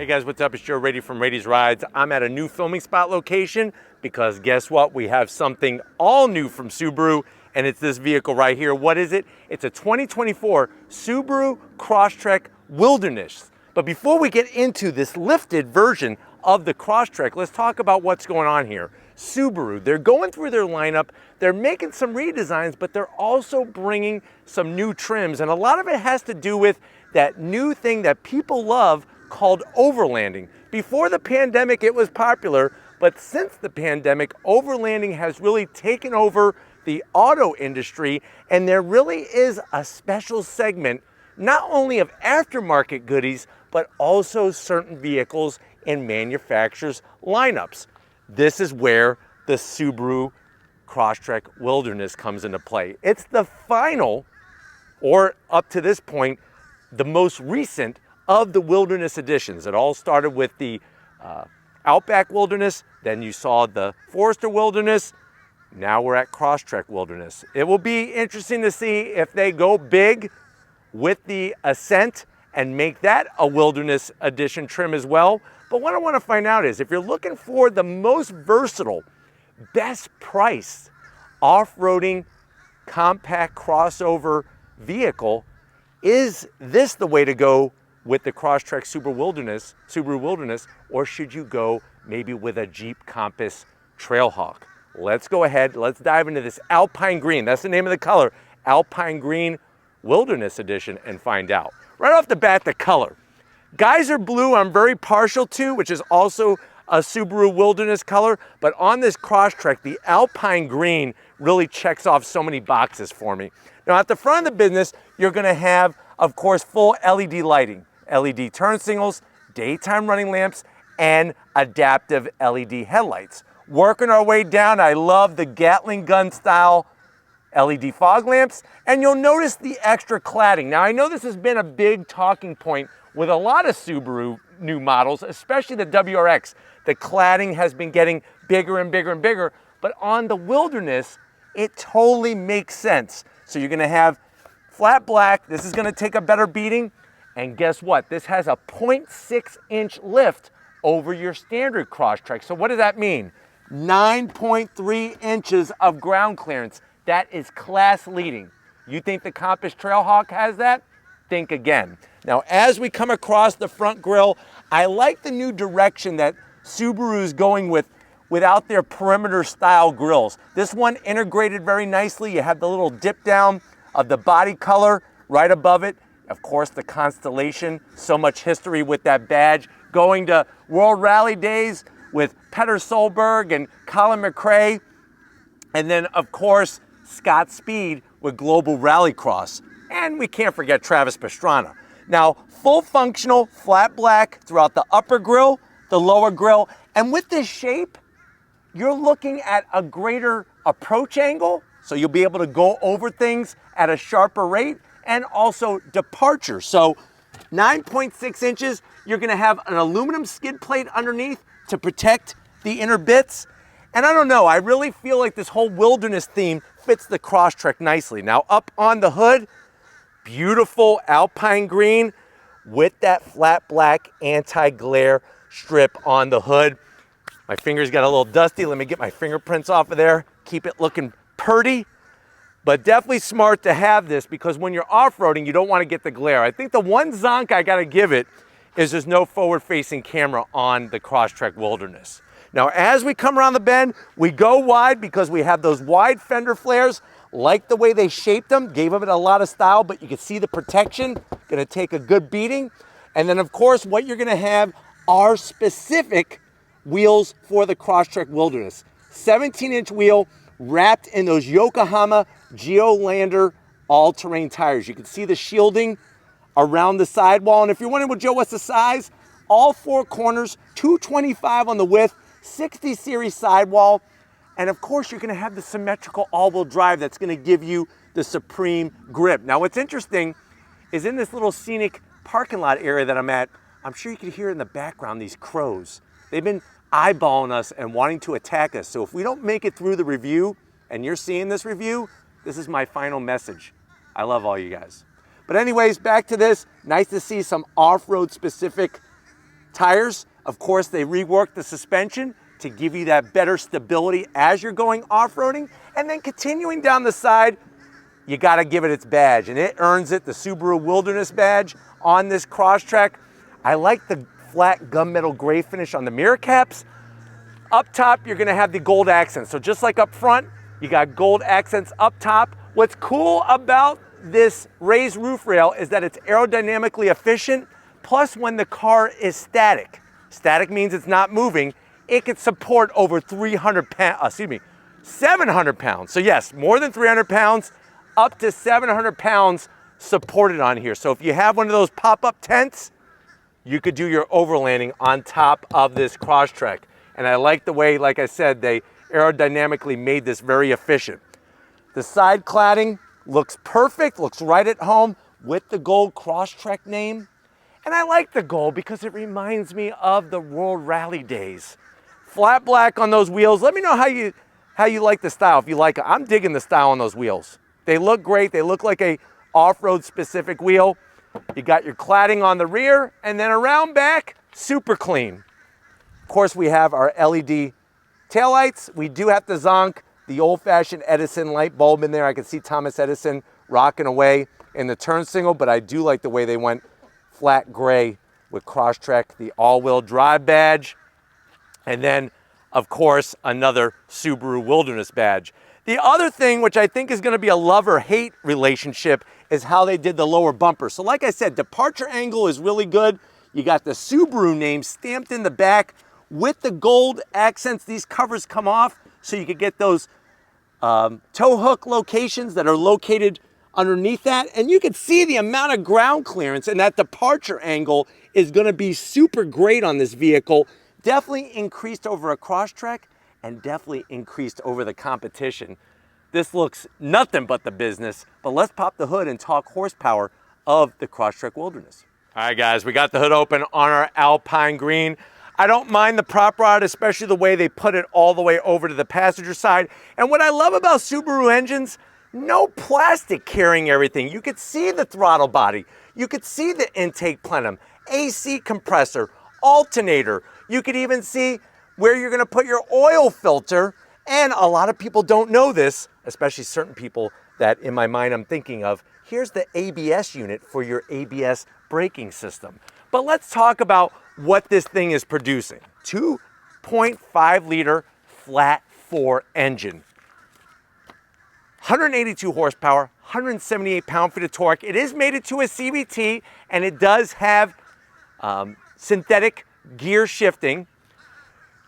Hey guys, what's up? It's Joe Rady from Rady's Rides. I'm at a new filming spot location because guess what? We have something all new from Subaru, and it's this vehicle right here. What is it? It's a 2024 Subaru Crosstrek Wilderness. But before we get into this lifted version of the Crosstrek, let's talk about what's going on here. Subaru, they're going through their lineup, they're making some redesigns, but they're also bringing some new trims, and a lot of it has to do with that new thing that people love called overlanding. Before the pandemic, it was popular, but since the pandemic, overlanding has really taken over the auto industry, and there really is a special segment, not only of aftermarket goodies, but also certain vehicles in manufacturers' lineups. This is where the Subaru Crosstrek Wilderness comes into play. It's the final, or up to this point, the most recent of the Wilderness editions. It all started with the Outback Wilderness, then you saw the Forester Wilderness, now we're at Crosstrek Wilderness. It will be interesting to see if they go big with the Ascent and make that a Wilderness edition trim as well. But what I want to find out is if you're looking for the most versatile, best price off-roading compact crossover vehicle, is this the way to go with the Crosstrek Subaru Wilderness, or should you go maybe with a Jeep Compass Trailhawk? Let's go ahead, let's dive into this Alpine Green. That's the name of the color, Alpine Green Wilderness Edition, and find out. Right off the bat, the color. Geyser Blue I'm very partial to, which is also a Subaru Wilderness color, but on this Crosstrek, the Alpine Green really checks off so many boxes for me. Now at the front of the business, you're gonna have, of course, full LED lighting, LED turn signals, daytime running lamps, and adaptive LED headlights. Working our way down, I love the Gatling gun style LED fog lamps, and you'll notice the extra cladding. Now I know this has been a big talking point with a lot of Subaru new models, especially the WRX. The cladding has been getting bigger and bigger and bigger, but on the Wilderness, it totally makes sense. So you're gonna have flat black, this is gonna take a better beating, and guess what? This has a 0.6-inch lift over your standard Crosstrek. So what does that mean? 9.3 inches of ground clearance. That is class leading. You think the Compass Trailhawk has that? Think again. Now, as we come across the front grille, I like the new direction that Subaru is going with without their perimeter style grills. This one integrated very nicely. You have the little dip down of the body color right above it. Of course, the Constellation, so much history with that badge. Going to World Rally days with Petter Solberg and Colin McRae. And then, of course, Scott Speed with Global Rallycross. And we can't forget Travis Pastrana. Now, full functional flat black throughout the upper grille, the lower grille, and with this shape, you're looking at a greater approach angle, so you'll be able to go over things at a sharper rate, and also departure. So 9.6 inches, you're gonna have an aluminum skid plate underneath to protect the inner bits. And I don't know, I really feel like this whole Wilderness theme fits the Crosstrek nicely. Now up on the hood, beautiful Alpine Green with that flat black anti-glare strip on the hood. My fingers got a little dusty. Let me get my fingerprints off of there. Keep it looking purty, but definitely smart to have this because when you're off-roading, you don't want to get the glare. I think the one zonk I got to give it is there's no forward-facing camera on the Crosstrek Wilderness. Now, as we come around the bend, we go wide because we have those wide fender flares. Like the way they shaped them, gave them a lot of style, but you can see the protection, gonna take a good beating. And then of course, what you're gonna have are specific wheels for the Crosstrek Wilderness. 17-inch wheel wrapped in those Yokohama Geolander all-terrain tires. You can see the shielding around the sidewall. And if you're wondering, well, Joe, what's the size? All four corners, 225 on the width, 60 series sidewall. And of course, you're gonna have the symmetrical all-wheel drive that's gonna give you the supreme grip. Now, what's interesting is in this little scenic parking lot area that I'm at, I'm sure you can hear in the background these crows. They've been eyeballing us and wanting to attack us. So if we don't make it through the review, and you're seeing this review, this is my final message. I love all you guys. But anyways, back to this. Nice to see some off-road specific Tires, of course, they reworked the suspension to give you that better stability as you're going off-roading. And then continuing down the side, you gotta give it its badge, and it earns it, the Subaru Wilderness badge on this Crosstrek. I like the flat gunmetal gray finish on the mirror caps. Up top, you're gonna have the gold accents. So just like up front, you got gold accents up top. What's cool about this raised roof rail is that it's aerodynamically efficient. Plus, when the car is static means it's not moving, it can support over 700 pounds. So yes, more than 300 pounds, up to 700 pounds supported on here. So if you have one of those pop-up tents, you could do your overlanding on top of this Crosstrek. And I like the way, like I said, they aerodynamically made this very efficient. The side cladding looks perfect, looks right at home with the gold Crosstrek name. And I like the gold because it reminds me of the World Rally days. Flat black on those wheels. Let me know how you like the style, if you like it. I'm digging the style on those wheels. They look great. They look like a off-road specific wheel. You got your cladding on the rear, and then around back, super clean. Of course, we have our LED taillights. We do have to zonk the old-fashioned Edison light bulb in there. I can see Thomas Edison rocking away in the turn signal, but I do like the way they went flat gray with Crosstrek, the all-wheel drive badge, and then, of course, another Subaru Wilderness badge. The other thing, which I think is going to be a love or hate relationship, is how they did the lower bumper. So like I said, departure angle is really good. You got the Subaru name stamped in the back with the gold accents. These covers come off so you could get those tow hook locations that are located underneath that. And you can see the amount of ground clearance, and that departure angle is going to be super great on this vehicle. Definitely increased over a Crosstrek and definitely increased over the competition. This looks nothing but the business, but let's pop the hood and talk horsepower of the Crosstrek Wilderness. All right, guys, we got the hood open on our Alpine Green. I don't mind the prop rod, especially the way they put it all the way over to the passenger side. And what I love about Subaru engines, no plastic carrying everything. You could see the throttle body. You could see the intake plenum, AC compressor, alternator. You could even see where you're gonna put your oil filter. And a lot of people don't know this, especially certain people that in my mind I'm thinking of. Here's the ABS unit for your ABS braking system. But let's talk about what this thing is producing. 2.5 liter flat 4 engine. 182 horsepower, 178 pound-feet of torque. It is mated to a CVT, and it does have synthetic gear shifting.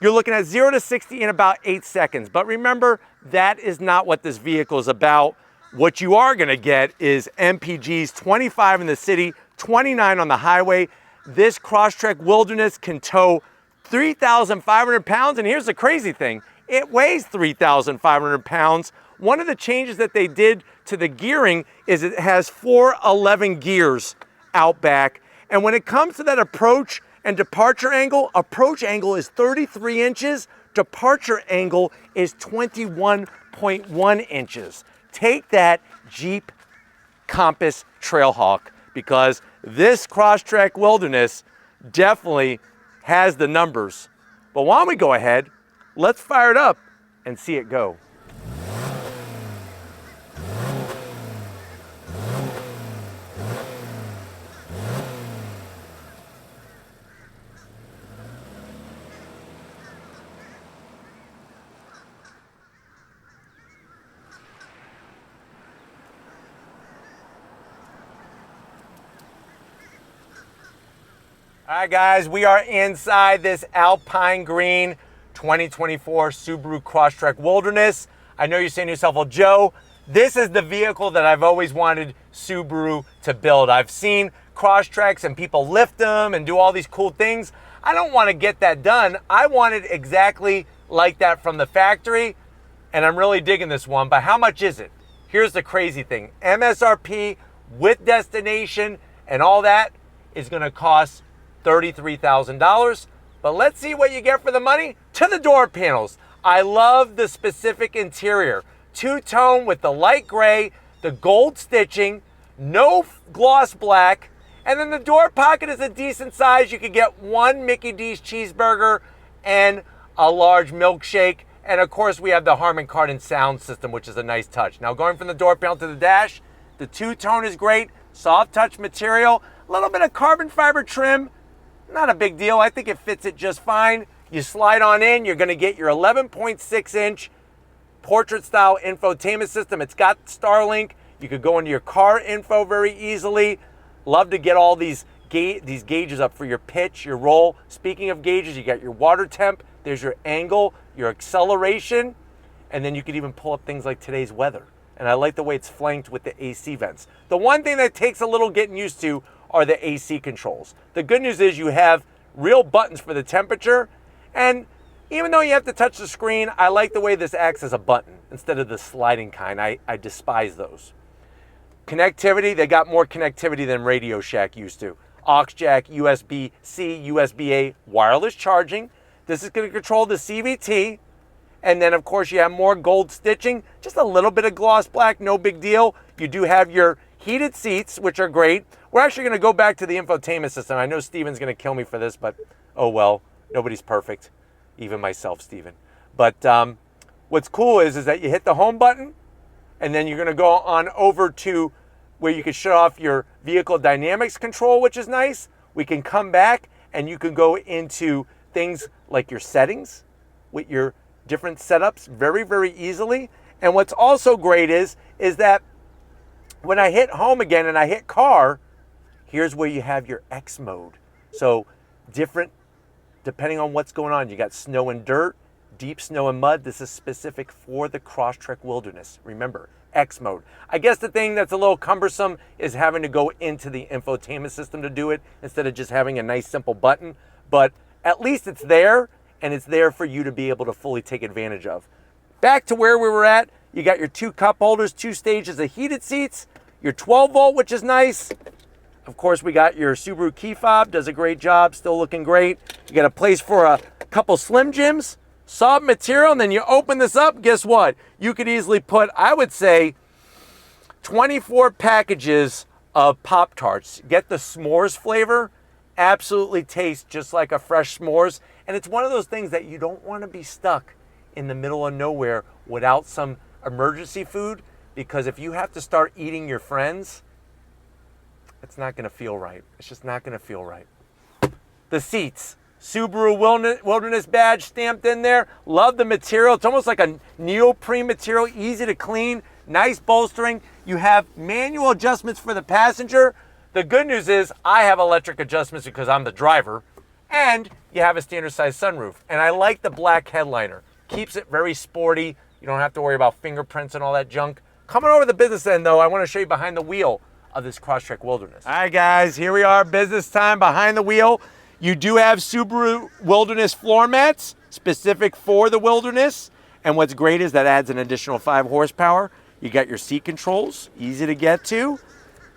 You're looking at 0 to 60 in about 8 seconds. But remember, that is not what this vehicle is about. What you are gonna get is MPGs, 25 in the city, 29 on the highway. This Crosstrek Wilderness can tow 3,500 pounds. And here's the crazy thing, it weighs 3,500 pounds. One of the changes that they did to the gearing is it has 411 gears out back. And when it comes to that approach and departure angle is 33 inches, departure angle is 21.1 inches. Take that, Jeep Compass Trailhawk, because this Crosstrek Wilderness definitely has the numbers. But why don't we go ahead, let's fire it up and see it go. All right, guys, we are inside this Alpine Green 2024 Subaru Crosstrek Wilderness. I know you're saying to yourself, well, Joe, this is the vehicle that I've always wanted Subaru to build. I've seen Crosstreks and people lift them and do all these cool things. I don't want to get that done. I want it exactly like that from the factory, and I'm really digging this one. But how much is it? Here's the crazy thing. MSRP with destination and all that is going to cost $33,000, but let's see what you get for the money. To the door panels. I love the specific interior. Two-tone with the light gray, the gold stitching, no gloss black, And then the door pocket is a decent size. You could get one Mickey D's cheeseburger and a large milkshake. And of course, we have the Harman Kardon sound system, which is a nice touch. Now, going from the door panel to the dash, the two-tone is great. Soft touch material, a little bit of carbon fiber trim. Not a big deal. I think it fits it just fine. You slide on in, you're going to get your 11.6-inch portrait-style infotainment system. It's got Starlink. You could go into your car info very easily. Love to get all these gauges up for your pitch, your roll. Speaking of gauges, you got your water temp. There's your angle, your acceleration, and then you could even pull up things like today's weather. And I like the way it's flanked with the AC vents. The one thing that takes a little getting used to are the AC controls. The good news is you have real buttons for the temperature, and even though you have to touch the screen, I like the way this acts as a button instead of the sliding kind. I despise those. Connectivity, they got more connectivity than Radio Shack used to. Aux jack, USB-C, USB-A, wireless charging. This is going to control the CVT. And then, of course, you have more gold stitching. Just a little bit of gloss black, no big deal. You do have your heated seats, which are great. We're actually going to go back to the infotainment system. I know Steven's going to kill me for this, but oh well. Nobody's perfect. Even myself, Steven. But what's cool is that you hit the home button, and then you're going to go on over to where you can shut off your vehicle dynamics control, which is nice. We can come back, and you can go into things like your settings with your different setups very, very easily. And what's also great is that when I hit home again and I hit car, here's where you have your X mode. So different, depending on what's going on. You got snow and dirt, deep snow and mud. This is specific for the Crosstrek Wilderness. Remember, X mode. I guess the thing that's a little cumbersome is having to go into the infotainment system to do it instead of just having a nice simple button. But at least it's there, and it's there for you to be able to fully take advantage of. Back to where we were at, you got your two cup holders, 2 stages of heated seats, your 12 volt, which is nice. Of course, we got your Subaru key fob, does a great job, still looking great. You got a place for a couple Slim Jims, soft material, and then you open this up, guess what? You could easily put, I would say, 24 packages of Pop-Tarts. Get the s'mores flavor, absolutely tastes just like a fresh s'mores. And it's one of those things that you don't want to be stuck in the middle of nowhere without some emergency food, because if you have to start eating your friends, it's not going to feel right. It's just not going to feel right. The seats, Subaru Wilderness badge stamped in there. Love the material. It's almost like a neoprene material, easy to clean, nice bolstering. You have manual adjustments for the passenger. The good news is I have electric adjustments because I'm the driver, and you have a standard size sunroof. And I like the black headliner. Keeps it very sporty. You don't have to worry about fingerprints and all that junk. Coming over the business end though, I want to show you behind the wheel of this Crosstrek Wilderness. All right guys, here we are, business time behind the wheel. You do have Subaru Wilderness floor mats specific for the Wilderness. And what's great is that adds an additional 5 horsepower. You got your seat controls, easy to get to.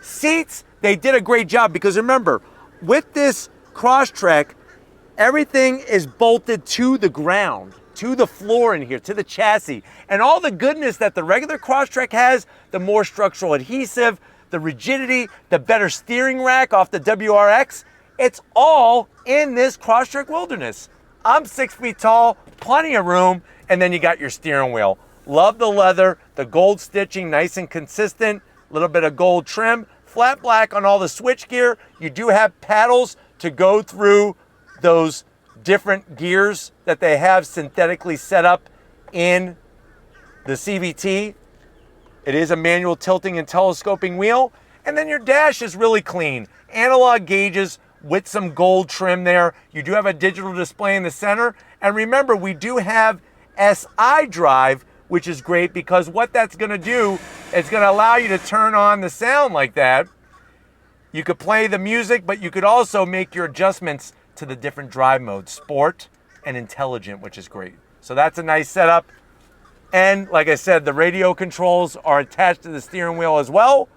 Seats, they did a great job because remember, with this Crosstrek, everything is bolted to the ground, to the floor in here, to the chassis. And all the goodness that the regular Crosstrek has, the more structural adhesive, the rigidity, the better steering rack off the WRX, it's all in this Crosstrek Wilderness. I'm 6 feet tall, plenty of room, and then you got your steering wheel. Love the leather, the gold stitching, nice and consistent, a little bit of gold trim, flat black on all the switch gear. You do have paddles to go through those different gears that they have synthetically set up in the CVT. It is a manual tilting and telescoping wheel. And then your dash is really clean. Analog gauges with some gold trim there. You do have a digital display in the center. And remember, we do have SI drive, which is great because what that's gonna do is gonna allow you to turn on the sound like that. You could play the music, but you could also make your adjustments to the different drive modes, sport and intelligent, which is great. So that's a nice setup. And like I said, the radio controls are attached to the steering wheel as well.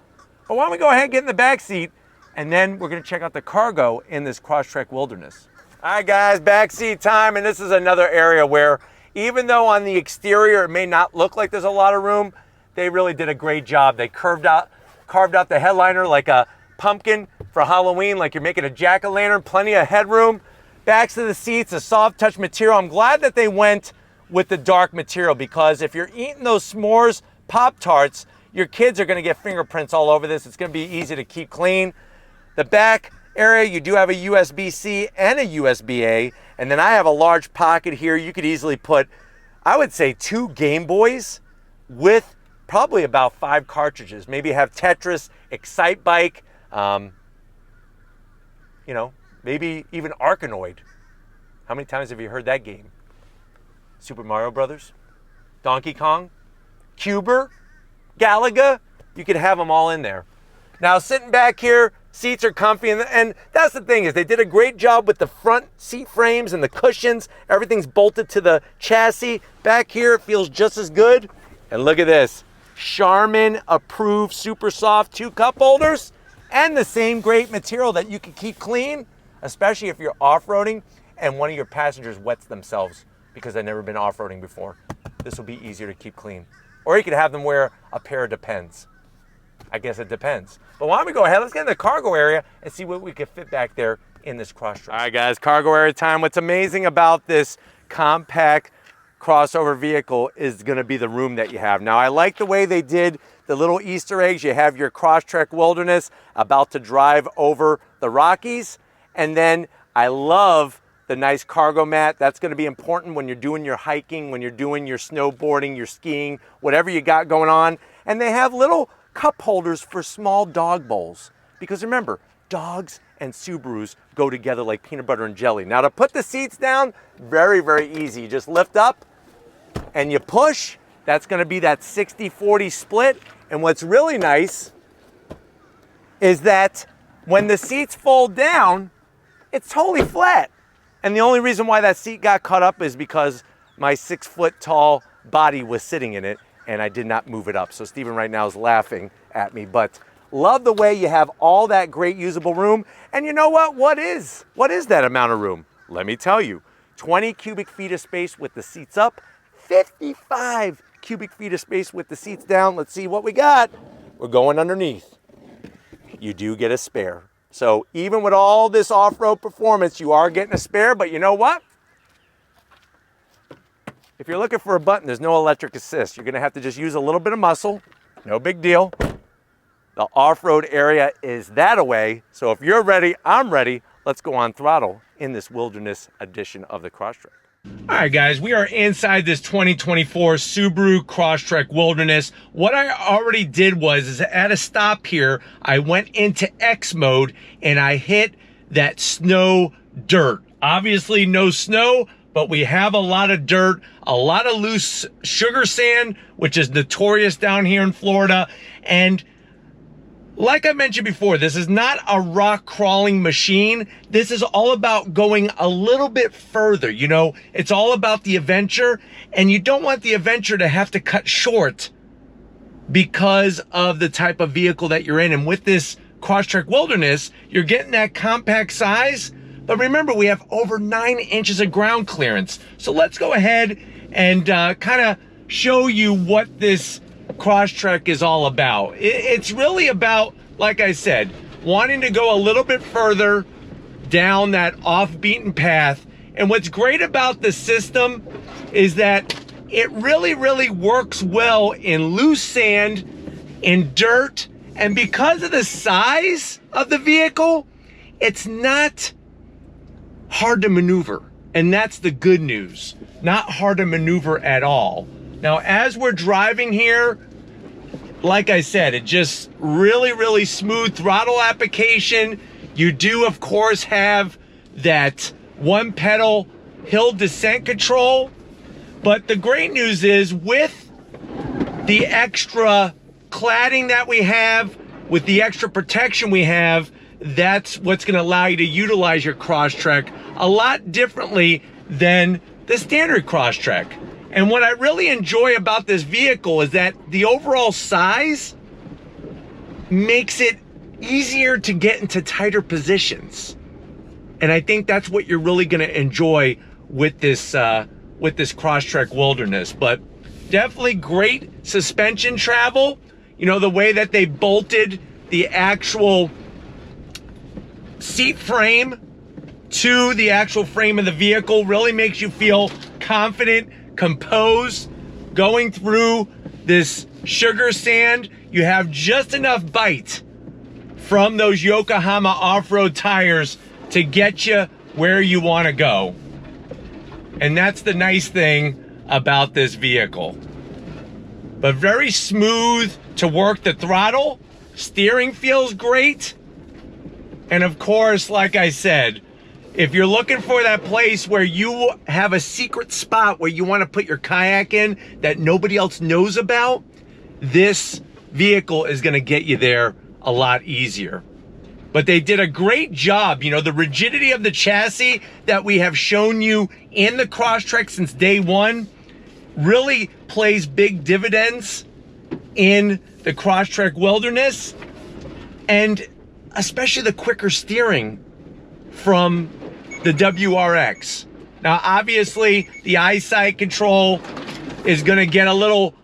But why don't we go ahead and get in the back seat, and then we're gonna check out the cargo in this Crosstrek Wilderness. All right guys, back seat time, and this is another area where even though on the exterior it may not look like there's a lot of room, they really did a great job. They carved out the headliner like a pumpkin, for Halloween, like you're making a jack-o'-lantern, plenty of headroom. Backs of the seats, a soft touch material. I'm glad that they went with the dark material, because if you're eating those s'mores Pop-Tarts, your kids are gonna get fingerprints all over this. It's gonna be easy to keep clean. The back area, you do have a USB-C and a USB-A, and then I have a large pocket here. You could easily put, I would say, 2 Game Boys with probably about 5 cartridges. Maybe have Tetris, Excite Bike, you know, maybe even Arkanoid. How many times have you heard that game? Super Mario Brothers, Donkey Kong, Cuber, Galaga. You could have them all in there. Now, sitting back here, seats are comfy, and that's the thing, is they did a great job with the front seat frames and the cushions. Everything's bolted to the chassis. Back here, it feels just as good. And look at this, Charmin approved super soft 2 cup holders, and the same great material that you can keep clean, especially if you're off-roading and one of your passengers wets themselves because they've never been off-roading before. This will be easier to keep clean. Or you could have them wear a pair of Depends. I guess it depends. But why don't we go ahead, let's get in the cargo area and see what we can fit back there in this Crosstrek. All right, guys, cargo area time. What's amazing about this compact crossover vehicle is gonna be the room that you have. Now, I like the way they did the little Easter eggs. You have your Crosstrek Wilderness about to drive over the Rockies. And then I love the nice cargo mat. That's gonna be important when you're doing your hiking, when you're doing your snowboarding, your skiing, whatever you got going on. And they have little cup holders for small dog bowls. Because remember, dogs and Subarus go together like peanut butter and jelly. Now, to put the seats down, very, very easy. You just lift up and you push. That's gonna be that 60-40 split. And what's really nice is that when the seats fold down, it's totally flat. And the only reason why that seat got cut up is because my 6-foot-tall body was sitting in it and I did not move it up. So Steven right now is laughing at me, but love the way you have all that great usable room. And you know what? What is that amount of room? Let me tell you, 20 cubic feet of space with the seats up, 55 cubic feet of space with the seats down. Let's see what we got. We're going underneath. You do get a spare. So even with all this off-road performance, you are getting a spare, but you know what? If you're looking for a button, there's no electric assist. You're gonna have to just use a little bit of muscle. No big deal. The off-road area is that away. So if you're ready, I'm ready. Let's go on throttle in this Wilderness edition of the Crosstrek. All right, guys, we are inside this 2024 Subaru Crosstrek Wilderness. What I already did is at a stop here, I went into X mode and I hit that snow dirt. Obviously no snow, but we have a lot of dirt, a lot of loose sugar sand, which is notorious down here in Florida. And like I mentioned before, this is not a rock crawling machine. This is all about going a little bit further. You know, it's all about the adventure, and you don't want the adventure to have to cut short because of the type of vehicle that you're in. And with this Crosstrek Wilderness, you're getting that compact size, but remember, we have over 9 inches of ground clearance. So let's go ahead and kind of show you what this Crosstrek is all about. It's really about, like I said, wanting to go a little bit further down that off-beaten path. And what's great about the system is that it really works well in loose sand, in dirt, and because of the size of the vehicle, it's not hard to maneuver. And that's the good news. Not hard to maneuver at all. Now, as we're driving here, like I said, it just really smooth throttle application. You do, of course, have that 1-pedal hill descent control. But the great news is, with the extra cladding that we have, with the extra protection we have, that's what's going to allow you to utilize your Crosstrek a lot differently than the standard Crosstrek. And what I really enjoy about this vehicle is that the overall size makes it easier to get into tighter positions. And I think that's what you're really going to enjoy with this Crosstrek Wilderness. But definitely great suspension travel. You know, the way that they bolted the actual seat frame to the actual frame of the vehicle really makes you feel confident, composed, going through this sugar sand. You have just enough bite from those Yokohama off-road tires to get you where you want to go. And that's the nice thing about this vehicle. But very smooth to work the throttle. Steering feels great. And of course, like I said, if you're looking for that place where you have a secret spot where you want to put your kayak in that nobody else knows about, this vehicle is going to get you there a lot easier. But they did a great job. You know, the rigidity of the chassis that we have shown you in the Crosstrek since day one really plays big dividends in the Crosstrek Wilderness, and especially the quicker steering from the WRX. Now, obviously, the eyesight control is going to get a little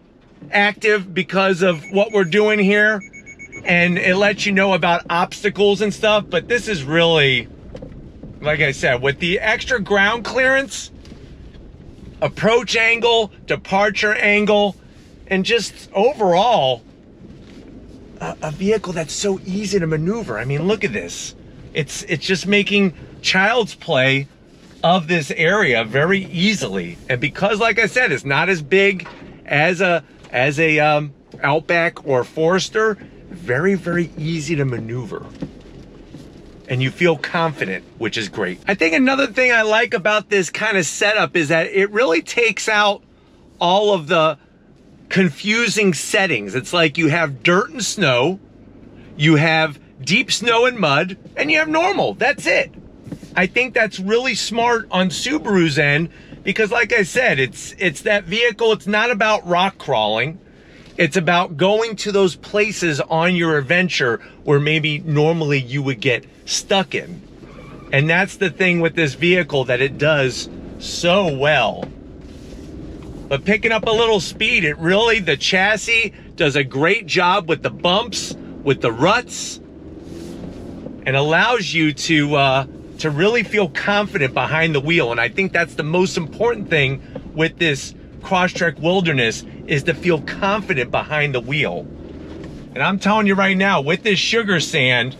active because of what we're doing here, and it lets you know about obstacles and stuff, but this is really, like I said, with the extra ground clearance, approach angle, departure angle, and just overall, a vehicle that's so easy to maneuver. I mean, look at this. It's just making child's play of this area very easily. And because, like I said, it's not as big as a Outback or Forester, very, very easy to maneuver. And you feel confident, which is great. I think another thing I like about this kind of setup is that it really takes out all of the confusing settings. It's like you have dirt and snow, you have deep snow and mud, and you have normal. That's it. I think that's really smart on Subaru's end because, like I said, it's that vehicle. It's not about rock crawling. It's about going to those places on your adventure where maybe normally you would get stuck in. And that's the thing with this vehicle that it does so well. But picking up a little speed, the chassis does a great job with the bumps, with the ruts, and allows you to really feel confident behind the wheel. And I think that's the most important thing with this Crosstrek Wilderness, is to feel confident behind the wheel. And I'm telling you right now, with this sugar sand,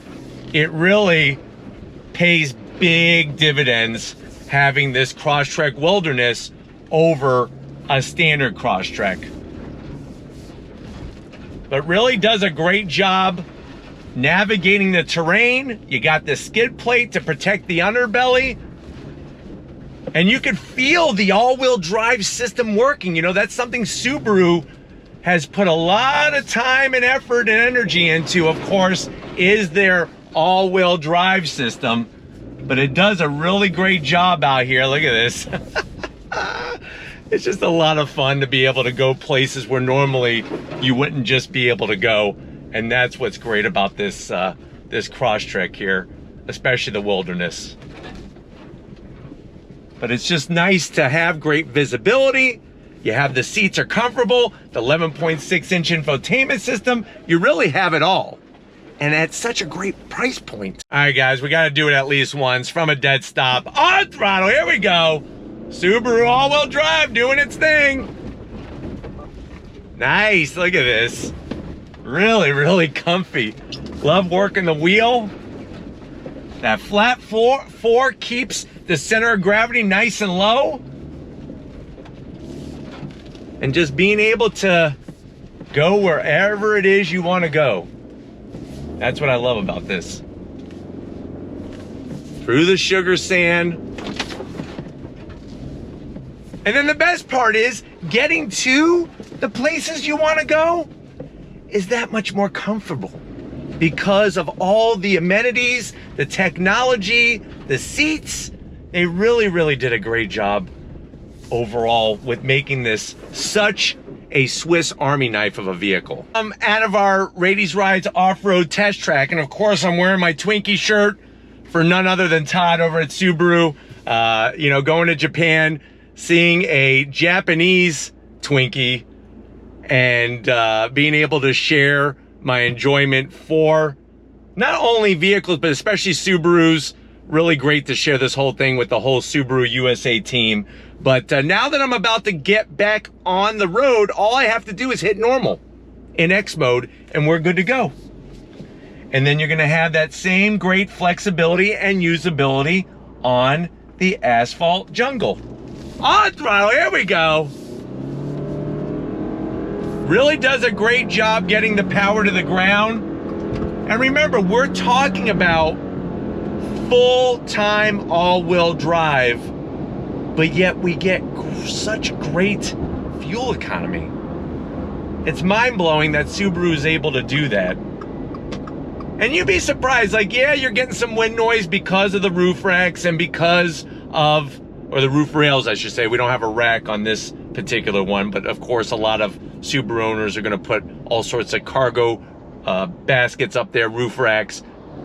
it really pays big dividends having this Crosstrek Wilderness over a standard Crosstrek. But really does a great job navigating the terrain. You got the skid plate to protect the underbelly. And you can feel the all-wheel drive system working. You know, that's something Subaru has put a lot of time and effort and energy into, of course, is their all-wheel drive system. But it does a really great job out here. Look at this. It's just a lot of fun to be able to go places where normally you wouldn't just be able to go. And that's what's great about this this Crosstrek here, especially the Wilderness. But it's just nice to have great visibility. You have the seats are comfortable, the 11.6-inch infotainment system. You really have it all. And at such a great price point. All right, guys, we got to do it at least once from a dead stop. On throttle, here we go. Subaru all-wheel drive doing its thing. Nice, look at this. Really, really comfy. Love working the wheel. That flat four keeps the center of gravity nice and low. And just being able to go wherever it is you want to go. That's what I love about this. Through the sugar sand. And then the best part is getting to the places you want to go is that much more comfortable because of all the amenities, the technology, the seats. They really, really did a great job overall with making this such a Swiss Army knife of a vehicle. I'm out of our Radies Rides off-road test track, and of course I'm wearing my Twinkie shirt for none other than Todd over at Subaru. You know, going to Japan, seeing a Japanese Twinkie, and being able to share my enjoyment for not only vehicles, but especially Subarus. Really great to share this whole thing with the whole Subaru USA team. But now that I'm about to get back on the road, all I have to do is hit normal in X mode and we're good to go. And then you're gonna have that same great flexibility and usability on the asphalt jungle. On throttle, here we go. Really does a great job getting the power to the ground. And remember, we're talking about full-time all-wheel drive, but yet we get such great fuel economy. It's mind-blowing that Subaru is able to do that. And you'd be surprised, like, yeah, you're getting some wind noise because of the roof racks and because of, or the roof rails, I should say. We don't have a rack on this particular one, but of course, a lot of Subaru owners are gonna put all sorts of cargo baskets up there, roof racks,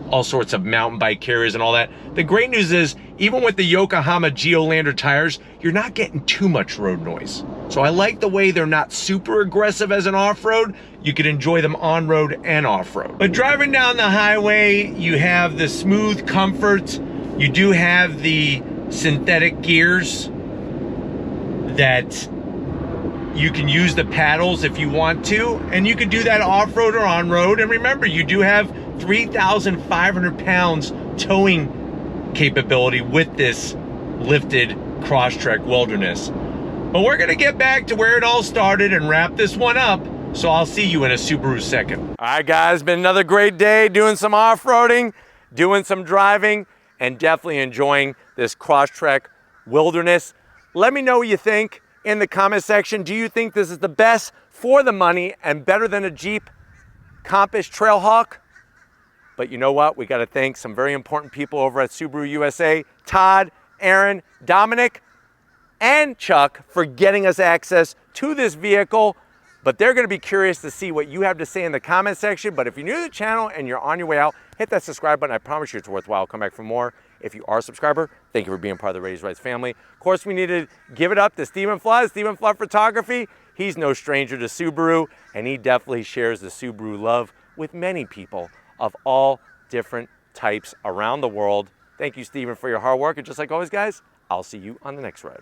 all sorts of mountain bike carriers and all that. The great news is, even with the Yokohama Geolandar tires, you're not getting too much road noise. So I like the way they're not super aggressive as an off-road. You could enjoy them on-road and off-road. But driving down the highway, you have the smooth comfort. You do have the synthetic gears that you can use the paddles if you want to, and you could do that off-road or on-road. And remember, you do have 3,500 pounds towing capability with this lifted Crosstrek Wilderness. But we're gonna get back to where it all started and wrap this one up, so I'll see you in a Subaru second. All right, guys, been another great day doing some off-roading, doing some driving, and definitely enjoying this Crosstrek Wilderness. Let me know what you think in the comment section. Do you think this is the best for the money and better than a Jeep Compass Trailhawk? But you know what? We got to thank some very important people over at Subaru USA, Todd, Aaron, Dominic, and Chuck for getting us access to this vehicle. But they're going to be curious to see what you have to say in the comment section. But if you're new to the channel and you're on your way out, hit that subscribe button. I promise you it's worthwhile. Come back for more. If you are a subscriber, thank you for being part of the Raised Rights family. Of course, we need to give it up to Stephen Flood Photography. He's no stranger to Subaru, and he definitely shares the Subaru love with many people of all different types around the world. Thank you, Stephen, for your hard work. And just like always, guys, I'll see you on the next ride.